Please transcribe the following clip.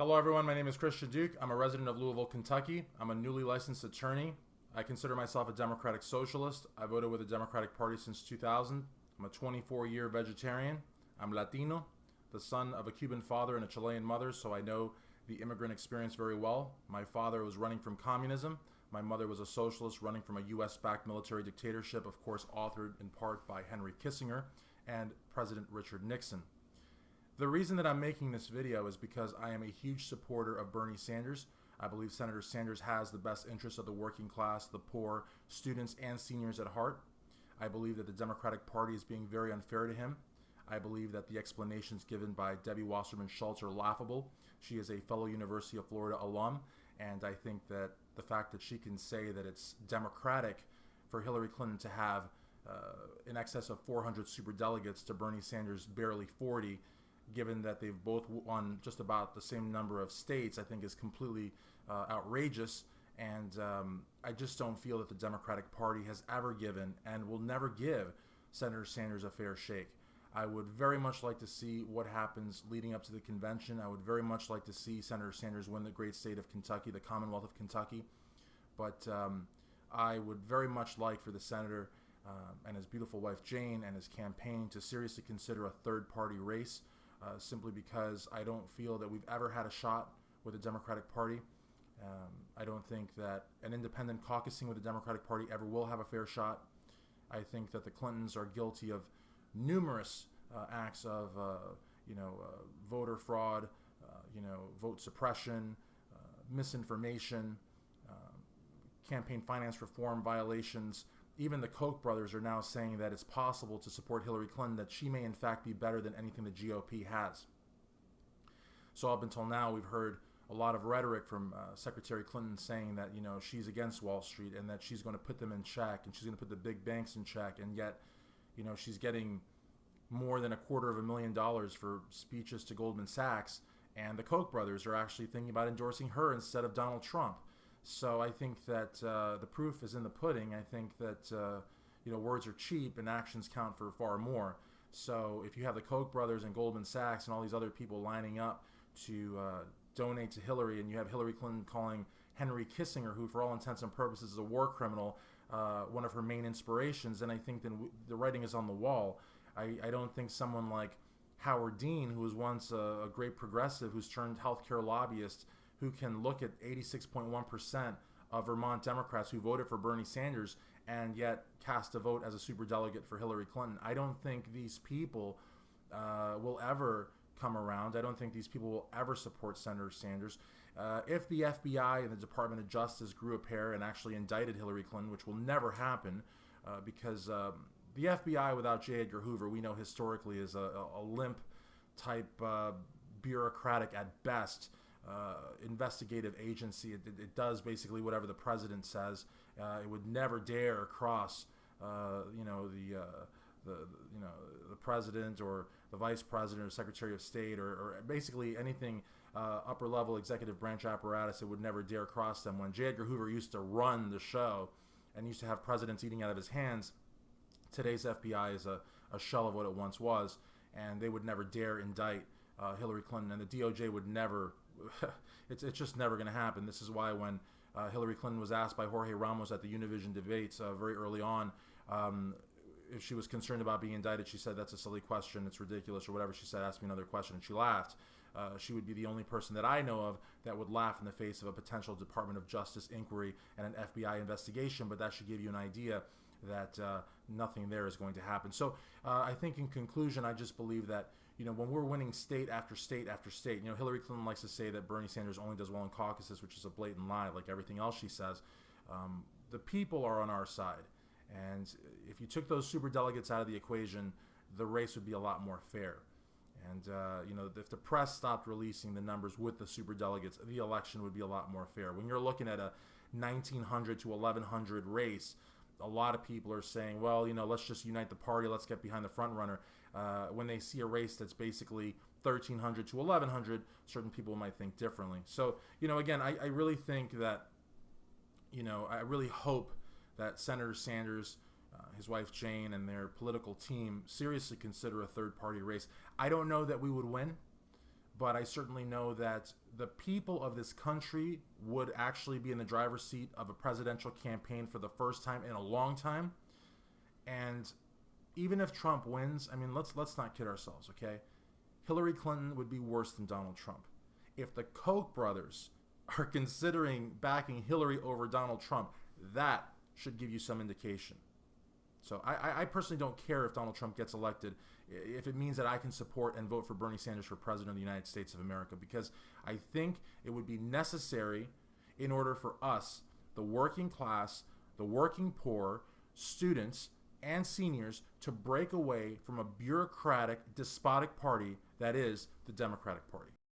Hello, everyone. My name is Christian Duke. I'm a resident of Louisville, Kentucky. I'm a newly licensed attorney. I consider myself a democratic socialist. I voted with the Democratic Party since 2000. I'm a 24-year vegetarian. I'm Latino, the son of a Cuban father and a Chilean mother, so I know the immigrant experience very well. My father was running from communism. My mother was a socialist running from a U.S.-backed military dictatorship, of course authored in part by Henry Kissinger and President Richard Nixon. The reason that I'm making this video is because I am a huge supporter of Bernie Sanders. I believe Senator Sanders has the best interests of the working class, the poor, students, and seniors at heart. I believe that the Democratic Party is being very unfair to him. I believe that the explanations given by Debbie Wasserman Schultz are laughable. She is a fellow University of Florida alum, and I think that the fact that she can say that it's democratic for Hillary Clinton to have in excess of 400 superdelegates to Bernie Sanders' barely 40, given that they've both won just about the same number of states, I think is completely outrageous. And I just don't feel that the Democratic Party has ever given and will never give Senator Sanders a fair shake. I would very much like to see what happens leading up to the convention. I would very much like to see Senator Sanders win the great state of Kentucky, the Commonwealth of Kentucky. But I would very much like for the senator and his beautiful wife Jane and his campaign to seriously consider a third-party race. Simply because I don't feel that we've ever had a shot with the Democratic Party. I don't think that an independent caucusing with the Democratic Party ever will have a fair shot. I think that the Clintons are guilty of numerous acts of, voter fraud, vote suppression, misinformation, campaign finance reform violations. Even the Koch brothers are now saying that it's possible to support Hillary Clinton, that she may in fact be better than anything the GOP has. So up until now, we've heard a lot of rhetoric from Secretary Clinton saying that, she's against Wall Street and that she's going to put them in check and she's going to put the big banks in check. And yet, she's getting more than $250,000 for speeches to Goldman Sachs. And the Koch brothers are actually thinking about endorsing her instead of Donald Trump. So I think that the proof is in the pudding. I think that words are cheap and actions count for far more. So if you have the Koch brothers and Goldman Sachs and all these other people lining up to donate to Hillary, and you have Hillary Clinton calling Henry Kissinger, who for all intents and purposes is a war criminal, one of her main inspirations, then I think then the writing is on the wall. I don't think someone like Howard Dean, who was once a great progressive who's turned healthcare lobbyist, who can look at 86.1% of Vermont Democrats who voted for Bernie Sanders and yet cast a vote as a superdelegate for Hillary Clinton. I don't think these people will ever come around. I don't think these people will ever support Senator Sanders. If the FBI and the Department of Justice grew a pair and actually indicted Hillary Clinton, which will never happen because the FBI without J. Edgar Hoover, we know historically, is a limp type bureaucratic at best investigative agency. It does basically whatever the president says. It would never dare cross, the president or the vice president or secretary of state or basically anything upper level executive branch apparatus. It would never dare cross them. When J. Edgar Hoover used to run the show and used to have presidents eating out of his hands, today's FBI is a shell of what it once was, and they would never dare indict Hillary Clinton, and the DOJ would never. It's just never going to happen. This is why when Hillary Clinton was asked by Jorge Ramos at the Univision debates very early on if she was concerned about being indicted, she said, "That's a silly question. It's ridiculous," or whatever she said. Ask me another question, and she laughed. She would be the only person that I know of that would laugh in the face of a potential Department of Justice inquiry and an FBI investigation, but that should give you an idea that nothing there is going to happen. So I think in conclusion, I just believe that when we're winning state after state after state, Hillary Clinton likes to say that Bernie Sanders only does well in caucuses, which is a blatant lie, like everything else she says. The people are on our side. And if you took those superdelegates out of the equation, the race would be a lot more fair. And, if the press stopped releasing the numbers with the superdelegates, the election would be a lot more fair. When you're looking at a 1,900 to 1,100 race, a lot of people are saying, well, let's just unite the party. Let's get behind the front runner. When they see a race that's basically 1,300 to 1,100, certain people might think differently. So, again, I really think that, I really hope that Senator Sanders, his wife Jane, and their political team seriously consider a third-party race. I don't know that we would win, but I certainly know that the people of this country would actually be in the driver's seat of a presidential campaign for the first time in a long time. And even if Trump wins, I mean, let's not kid ourselves, okay? Hillary Clinton would be worse than Donald Trump. If the Koch brothers are considering backing Hillary over Donald Trump, that should give you some indication. So I personally don't care if Donald Trump gets elected, if it means that I can support and vote for Bernie Sanders for President of the United States of America, because I think it would be necessary in order for us, the working class, the working poor, students, and seniors, to break away from a bureaucratic, despotic party that is the Democratic Party.